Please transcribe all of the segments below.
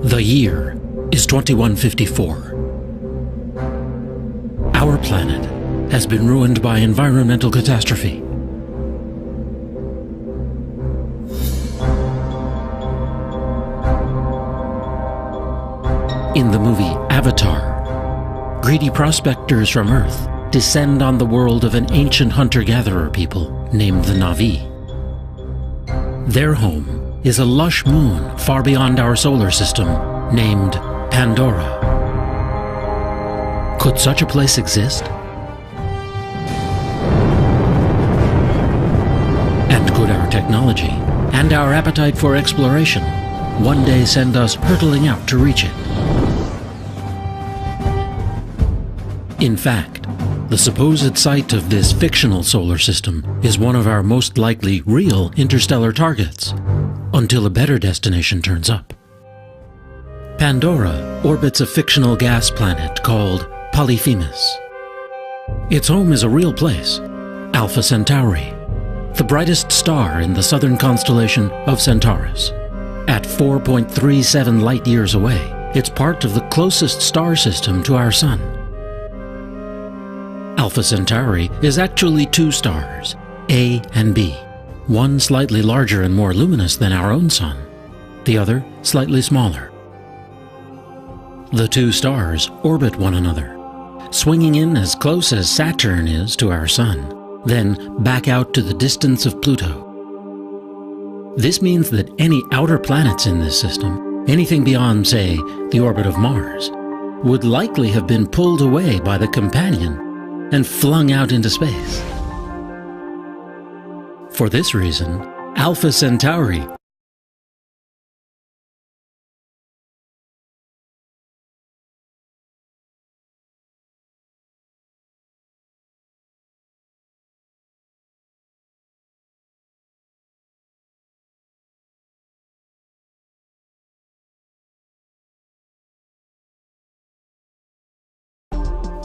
The year is 2154. Our planet has been ruined by environmental catastrophe. In the movie Avatar, greedy prospectors from Earth descend on the world of an ancient hunter-gatherer people named the Na'vi. Their home is a lush moon far beyond our solar system named Pandora. Could such a place exist? And could our technology and our appetite for exploration one day send us hurtling out to reach it? In fact, the supposed site of this fictional solar system is one of our most likely real interstellar targets, until a better destination turns up. Pandora orbits a fictional gas planet called Polyphemus. Its home is a real place, Alpha Centauri, the brightest star in the southern constellation of Centaurus. At 4.37 light-years away, it's part of the closest star system to our Sun. Alpha Centauri is actually two stars, A and B. One slightly larger and more luminous than our own Sun, the other slightly smaller. The two stars orbit one another, swinging in as close as Saturn is to our Sun, then back out to the distance of Pluto. This means that any outer planets in this system, anything beyond, say, the orbit of Mars, would likely have been pulled away by the companion and flung out into space. For this reason, Alpha Centauri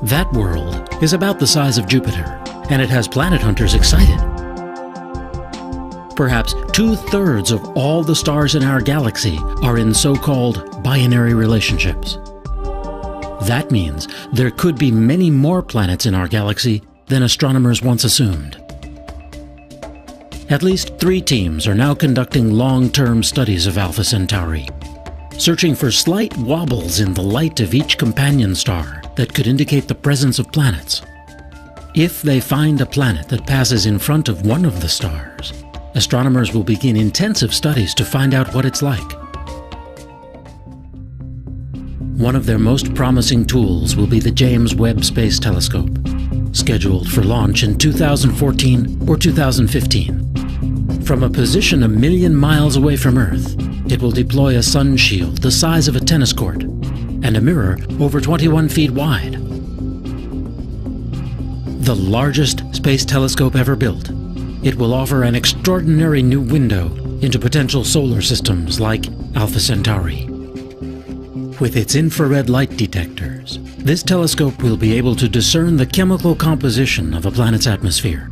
That world is about the size of Jupiter, and it has planet hunters excited. Perhaps 2/3 of all the stars in our galaxy are in so-called binary relationships. That means there could be many more planets in our galaxy than astronomers once assumed. At least 3 teams are now conducting long-term studies of Alpha Centauri, searching for slight wobbles in the light of each companion star that could indicate the presence of planets. If they find a planet that passes in front of one of the stars, astronomers will begin intensive studies to find out what it's like. One of their most promising tools will be the James Webb Space Telescope, scheduled for launch in 2014 or 2015. From a position 1 million miles away from Earth, it will deploy a sun shield the size of a tennis court and a mirror over 21 feet wide. The largest space telescope ever built, it will offer an extraordinary new window into potential solar systems like Alpha Centauri. With its infrared light detectors, this telescope will be able to discern the chemical composition of a planet's atmosphere.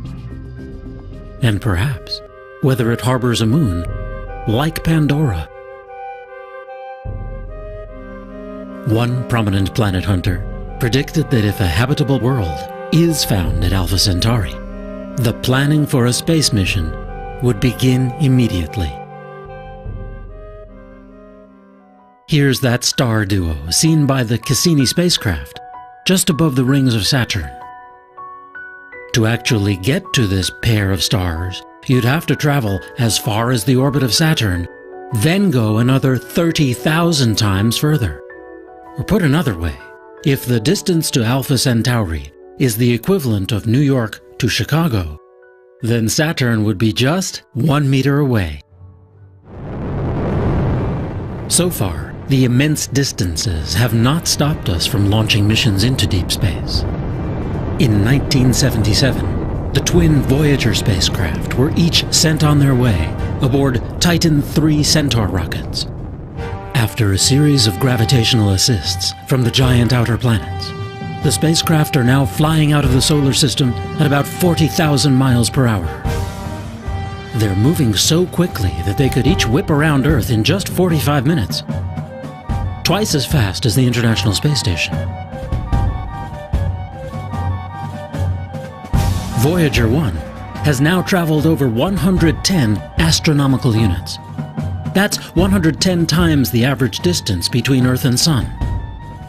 And perhaps whether it harbors a moon like Pandora. One prominent planet hunter predicted that if a habitable world is found at Alpha Centauri, the planning for a space mission would begin immediately. Here's that star duo seen by the Cassini spacecraft, just above the rings of Saturn. To actually get to this pair of stars, you'd have to travel as far as the orbit of Saturn, then go another 30,000 times further. Or put another way, if the distance to Alpha Centauri is the equivalent of New York to Chicago, then Saturn would be just 1 meter away. So far, the immense distances have not stopped us from launching missions into deep space. In 1977, the twin Voyager spacecraft were each sent on their way aboard Titan III Centaur rockets. After a series of gravitational assists from the giant outer planets, the spacecraft are now flying out of the solar system at about 40,000 miles per hour. They're moving so quickly that they could each whip around Earth in just 45 minutes. twice as fast as the International Space Station. Voyager 1 has now traveled over 110 astronomical units. That's 110 times the average distance between Earth and Sun,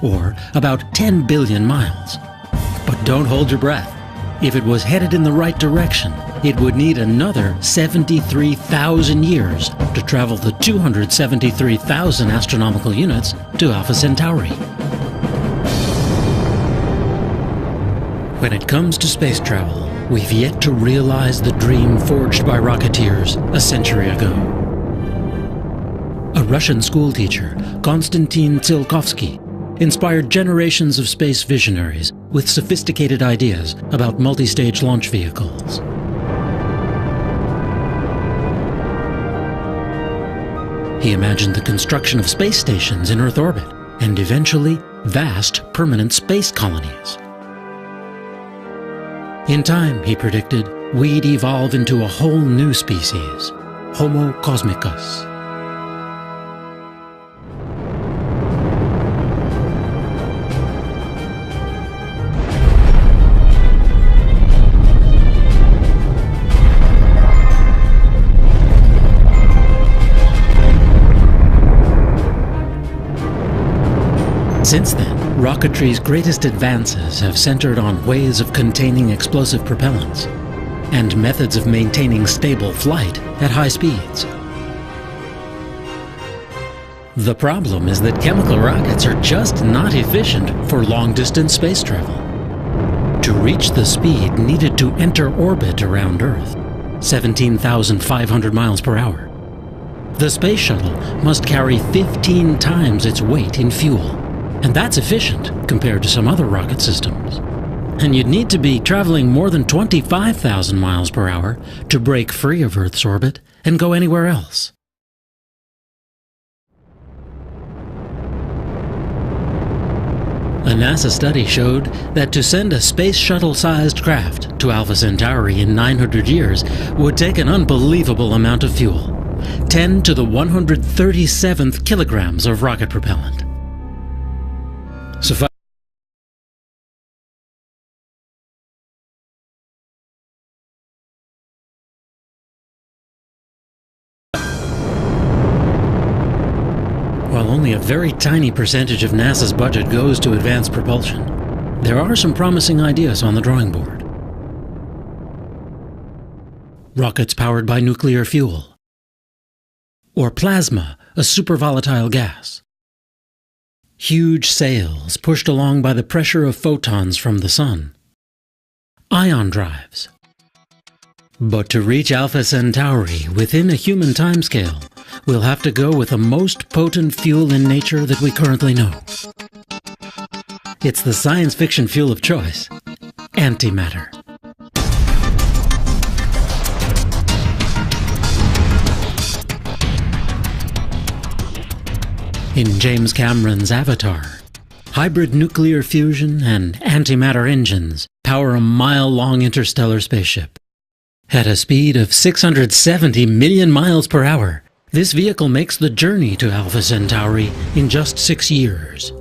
or about 10 billion miles. But don't hold your breath. If it was headed in the right direction, it would need another 73,000 years to travel the 273,000 astronomical units to Alpha Centauri. When it comes to space travel, we've yet to realize the dream forged by rocketeers a century ago. A Russian schoolteacher, Konstantin Tsiolkovsky, inspired generations of space visionaries with sophisticated ideas about multi-stage launch vehicles. He imagined the construction of space stations in Earth orbit, and eventually vast permanent space colonies. In time, he predicted, we'd evolve into a whole new species, Homo cosmicus. Since then, rocketry's greatest advances have centered on ways of containing explosive propellants and methods of maintaining stable flight at high speeds. The problem is that chemical rockets are just not efficient for long-distance space travel. To reach the speed needed to enter orbit around Earth, 17,500 miles per hour, the space shuttle must carry 15 times its weight in fuel. And that's efficient compared to some other rocket systems. And you'd need to be traveling more than 25,000 miles per hour to break free of Earth's orbit and go anywhere else. A NASA study showed that to send a space shuttle-sized craft to Alpha Centauri in 900 years would take an unbelievable amount of fuel, 10 to the 137th kilograms of rocket propellant. While only a very tiny percentage of NASA's budget goes to advanced propulsion, there are some promising ideas on the drawing board. Rockets powered by nuclear fuel, or plasma, a supervolatile gas. Huge sails pushed along by the pressure of photons from the sun. Ion drives. But to reach Alpha Centauri within a human timescale, we'll have to go with the most potent fuel in nature that we currently know. It's the science fiction fuel of choice, antimatter. In James Cameron's Avatar, hybrid nuclear fusion and antimatter engines power a mile-long interstellar spaceship. At a speed of 670 million miles per hour, this vehicle makes the journey to Alpha Centauri in just 6 years.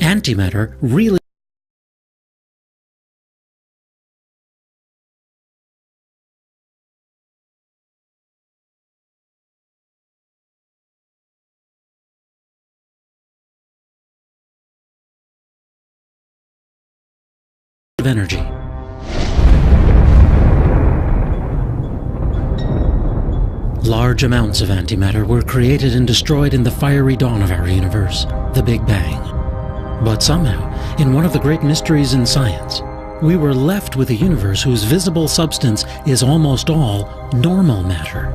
Antimatter really of energy. Large amounts of antimatter were created and destroyed in the fiery dawn of our universe, the Big Bang. But somehow, in one of the great mysteries in science, we were left with a universe whose visible substance is almost all normal matter.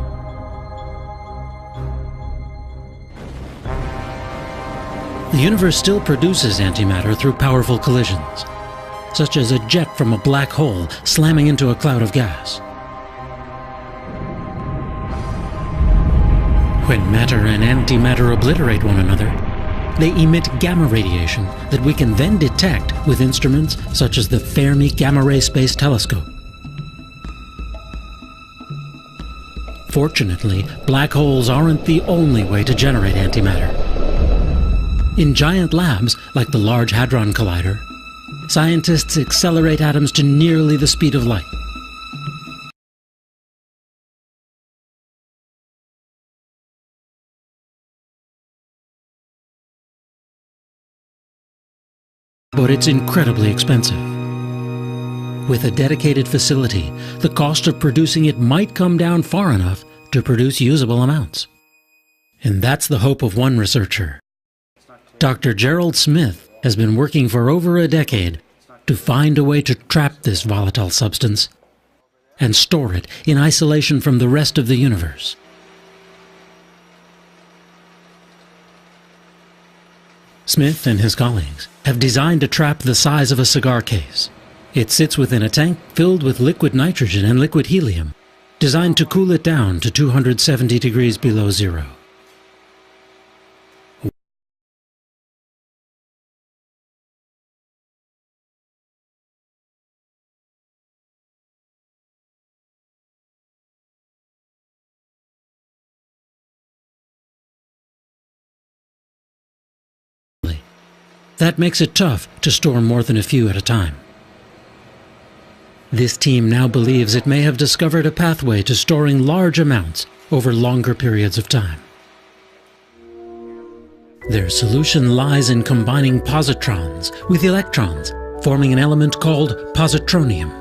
The universe still produces antimatter through powerful collisions, such as a jet from a black hole slamming into a cloud of gas. When matter and antimatter obliterate one another, they emit gamma radiation that we can then detect with instruments such as the Fermi Gamma Ray Space Telescope. Fortunately, black holes aren't the only way to generate antimatter. In giant labs, like the Large Hadron Collider, scientists accelerate atoms to nearly the speed of light. But it's incredibly expensive. With a dedicated facility, the cost of producing it might come down far enough to produce usable amounts. And that's the hope of one researcher. Dr. Gerald Smith has been working for over a decade to find a way to trap this volatile substance and store it in isolation from the rest of the universe. Smith and his colleagues have designed a trap the size of a cigar case. It sits within a tank filled with liquid nitrogen and liquid helium, designed to cool it down to 270 degrees below zero. That makes it tough to store more than a few at a time. This team now believes it may have discovered a pathway to storing large amounts over longer periods of time. Their solution lies in combining positrons with electrons, forming an element called positronium.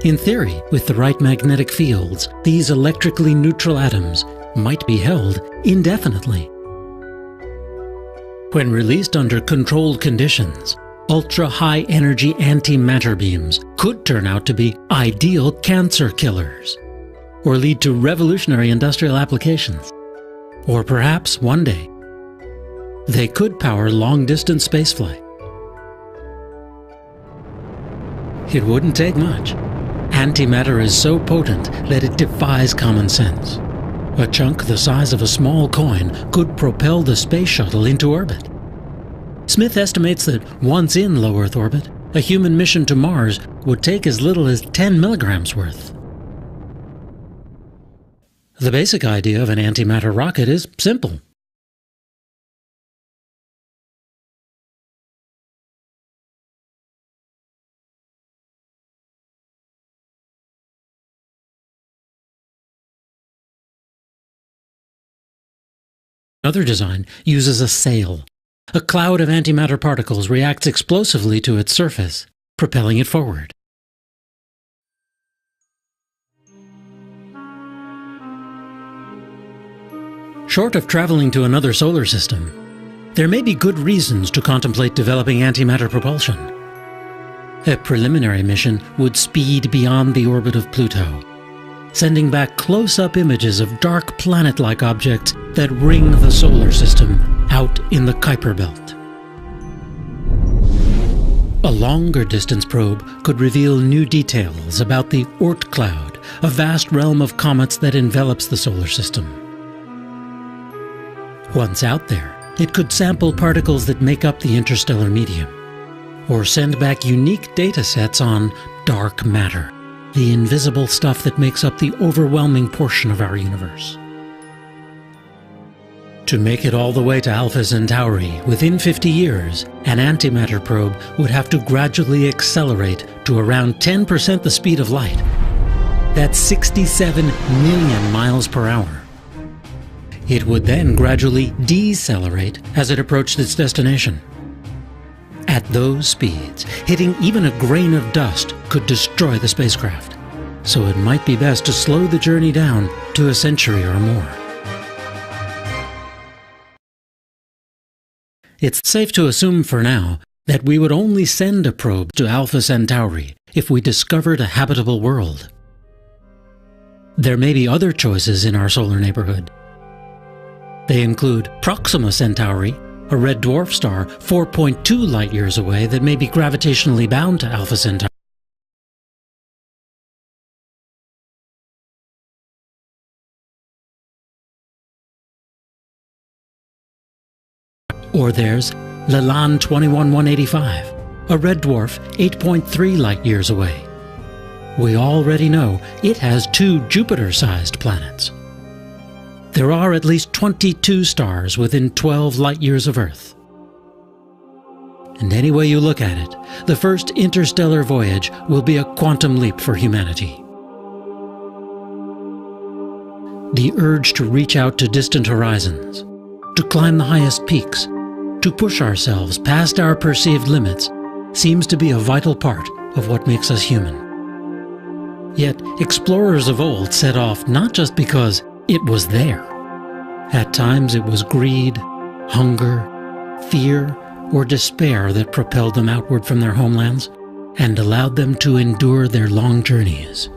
In theory, with the right magnetic fields, these electrically neutral atoms might be held indefinitely. When released under controlled conditions, ultra-high energy antimatter beams could turn out to be ideal cancer killers, or lead to revolutionary industrial applications. Or perhaps, one day, they could power long-distance spaceflight. It wouldn't take much. Antimatter is so potent that it defies common sense. A chunk the size of a small coin could propel the space shuttle into orbit. Smith estimates that once in low Earth orbit, a human mission to Mars would take as little as 10 milligrams worth. The basic idea of an antimatter rocket is simple. Another design uses a sail. A cloud of antimatter particles reacts explosively to its surface, propelling it forward. Short of traveling to another solar system, there may be good reasons to contemplate developing antimatter propulsion. A preliminary mission would speed beyond the orbit of Pluto, sending back close-up images of dark planet-like objects that ring the solar system out in the Kuiper Belt. A longer-distance probe could reveal new details about the Oort cloud, a vast realm of comets that envelops the solar system. Once out there, it could sample particles that make up the interstellar medium, or send back unique data sets on dark matter, the invisible stuff that makes up the overwhelming portion of our universe. To make it all the way to Alpha Centauri within 50 years, an antimatter probe would have to gradually accelerate to around 10% the speed of light. That's 67 million miles per hour. It would then gradually decelerate as it approached its destination. At those speeds, hitting even a grain of dust could destroy the spacecraft, so it might be best to slow the journey down to a century or more. It's safe to assume for now that we would only send a probe to Alpha Centauri if we discovered a habitable world. There may be other choices in our solar neighborhood. They include Proxima Centauri, a red dwarf star 4.2 light-years away that may be gravitationally bound to Alpha Centauri. Or there's Lalande 21185, a red dwarf 8.3 light-years away. We already know it has 2 Jupiter-sized planets. There are at least 22 stars within 12 light-years of Earth. And any way you look at it, the first interstellar voyage will be a quantum leap for humanity. The urge to reach out to distant horizons, to climb the highest peaks, to push ourselves past our perceived limits, seems to be a vital part of what makes us human. Yet, explorers of old set off not just because it was there. At times it was greed, hunger, fear, or despair that propelled them outward from their homelands and allowed them to endure their long journeys.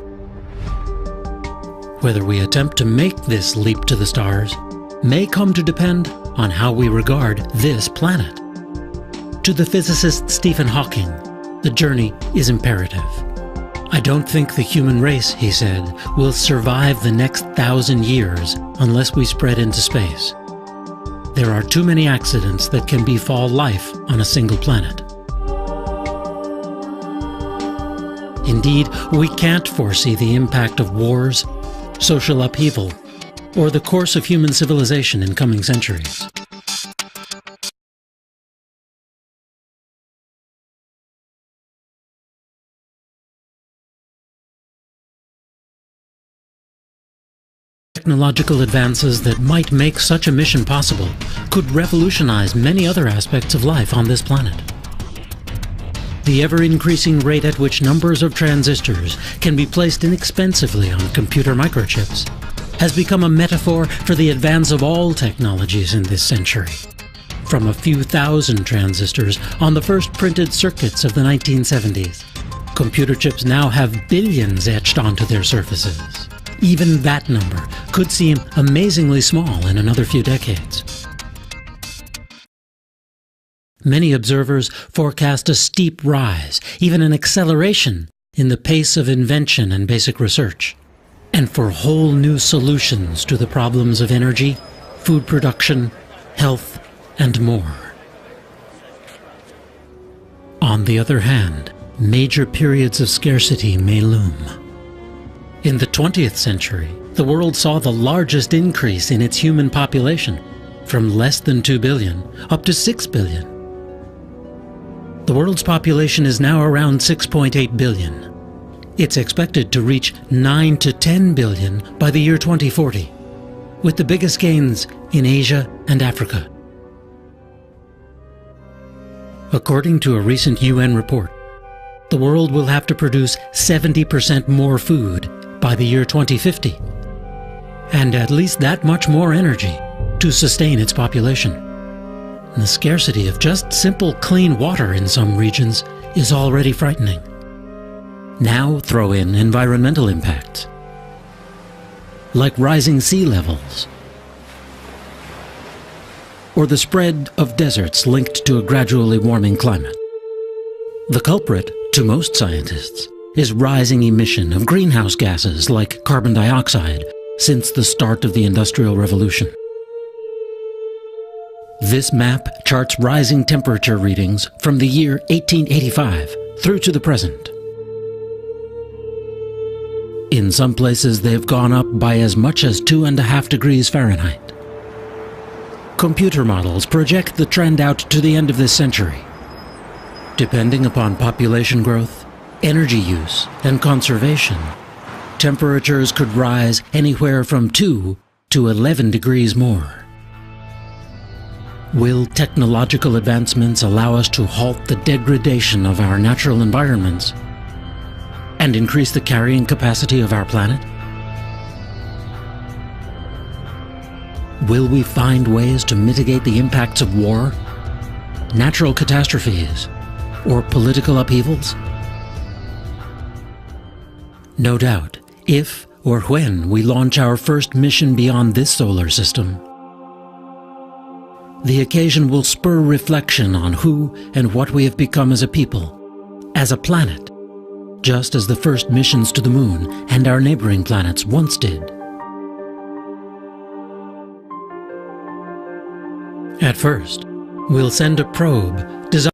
Whether we attempt to make this leap to the stars may come to depend on how we regard this planet. To the physicist Stephen Hawking, the journey is imperative. "I don't think the human race," he said, "will survive the next 1,000 years unless we spread into space. There are too many accidents that can befall life on a single planet." Indeed, we can't foresee the impact of wars, social upheaval, or the course of human civilization in coming centuries. Technological advances that might make such a mission possible could revolutionize many other aspects of life on this planet. The ever-increasing rate at which numbers of transistors can be placed inexpensively on computer microchips has become a metaphor for the advance of all technologies in this century. From a few thousand transistors on the first printed circuits of the 1970s, computer chips now have billions etched onto their surfaces. Even that number could seem amazingly small in another few decades. Many observers forecast a steep rise, even an acceleration, in the pace of invention and basic research, and for whole new solutions to the problems of energy, food production, health, and more. On the other hand, major periods of scarcity may loom. In the 20th century, the world saw the largest increase in its human population, from less than 2 billion up to 6 billion. The world's population is now around 6.8 billion. It's expected to reach 9 to 10 billion by the year 2040, with the biggest gains in Asia and Africa. According to a recent UN report, the world will have to produce 70% more food by the year 2050, and at least that much more energy to sustain its population. And the scarcity of just simple clean water in some regions is already frightening. Now throw in environmental impacts, like rising sea levels, or the spread of deserts linked to a gradually warming climate. The culprit, to most scientists, is rising emission of greenhouse gases like carbon dioxide since the start of the Industrial Revolution. This map charts rising temperature readings from the year 1885 through to the present. In some places they've gone up by as much as 2.5 degrees Fahrenheit. Computer models project the trend out to the end of this century. Depending upon population growth, energy use, and conservation, temperatures could rise anywhere from 2 to 11 degrees more. Will technological advancements allow us to halt the degradation of our natural environments and increase the carrying capacity of our planet? Will we find ways to mitigate the impacts of war, natural catastrophes, or political upheavals? No doubt, if or when we launch our first mission beyond this solar system, the occasion will spur reflection on who and what we have become as a people, as a planet, just as the first missions to the moon and our neighboring planets once did. At first, we'll send a probe designed